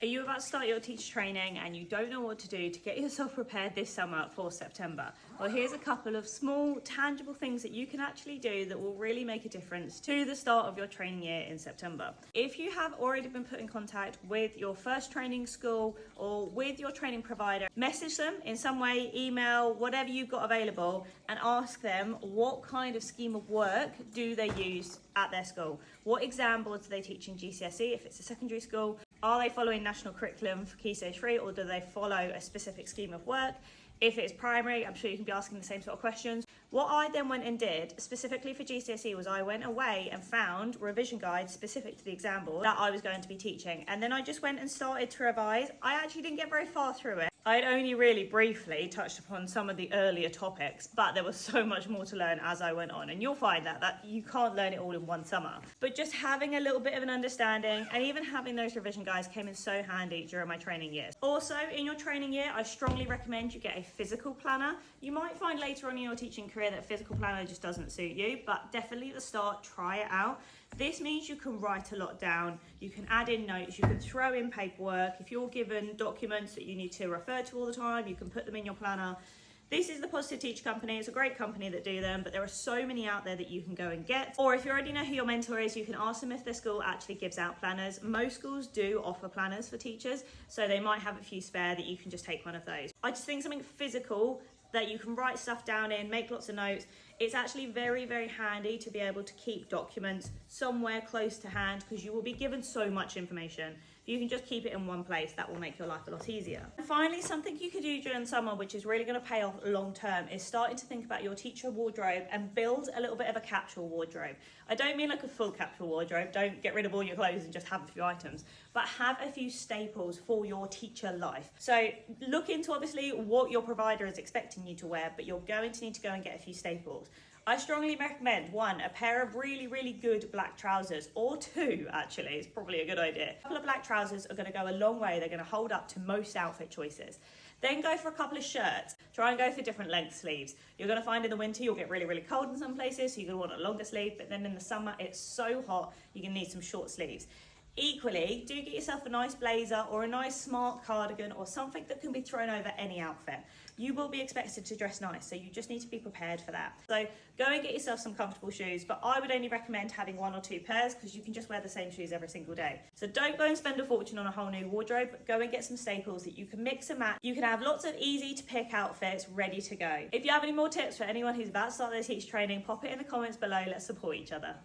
Are you about to start your teacher training and you don't know what to do to get yourself prepared this summer for September? Well, here's a couple of small, tangible things that you can actually do that will really make a difference to the start of your training year in September. If you have already been put in contact with your first training school or with your training provider, message them in some way, email, whatever you've got available, and ask them what kind of scheme of work do they use at their school? What exam boards are they teaching GCSE if it's a secondary school? Are they following national curriculum for Key Stage 3, or do they follow a specific scheme of work? If it's primary, I'm sure you can be asking the same sort of questions. What I then went and did specifically for GCSE was I went away and found revision guides specific to the exam board that I was going to be teaching. And then I just went and started to revise. I actually didn't get very far through it. I'd only really briefly touched upon some of the earlier topics, but there was so much more to learn as I went on. And you'll find that you can't learn it all in one summer. But just having a little bit of an understanding and even having those revision guides came in so handy during my training years. Also, in your training year, I strongly recommend you get a physical planner. You might find later on in your teaching career that a physical planner just doesn't suit you, but definitely at the start, try it out. This means you can write a lot down, you can add in notes, you can throw in paperwork. If you're given documents that you need to refer to all the time, you can put them in your planner. This is the Positive Teacher Company. It's a great company that do them, but there are so many out there that you can go and get. Or if you already know who your mentor is, you can ask them if their school actually gives out planners. Most schools do offer planners for teachers, so they might have a few spare that you can just take one of those. I just think something physical that you can write stuff down in, make lots of notes. It's actually very, very handy to be able to keep documents somewhere close to hand because you will be given so much information. If you can just keep it in one place, that will make your life a lot easier. And finally, something you can do during summer, which is really going to pay off long term, is starting to think about your teacher wardrobe and build a little bit of a capsule wardrobe. I don't mean like a full capsule wardrobe, don't get rid of all your clothes and just have a few items, but have a few staples for your teacher life. So look into obviously what your provider is expecting you to wear, but you're going to need to go and get a few staples. I strongly recommend one, a pair of really, really good black trousers, or two actually, it's probably a good idea. A couple of black trousers are going to go a long way, they're going to hold up to most outfit choices. Then go for a couple of shirts, try and go for different length sleeves. You're going to find in the winter you'll get really, really cold in some places, so you're going to want a longer sleeve, but then in the summer it's so hot, you're going to need some short sleeves. Equally, do get yourself a nice blazer or a nice smart cardigan or something that can be thrown over any outfit. You will be expected to dress nice, so you just need to be prepared for that. So go and get yourself some comfortable shoes, but I would only recommend having one or two pairs because you can just wear the same shoes every single day. So don't go and spend a fortune on a whole new wardrobe, but go and get some staples that you can mix and match. You can have lots of easy to pick outfits ready to go. If you have any more tips for anyone who's about to start their teacher training, pop it in the comments below. Let's support each other.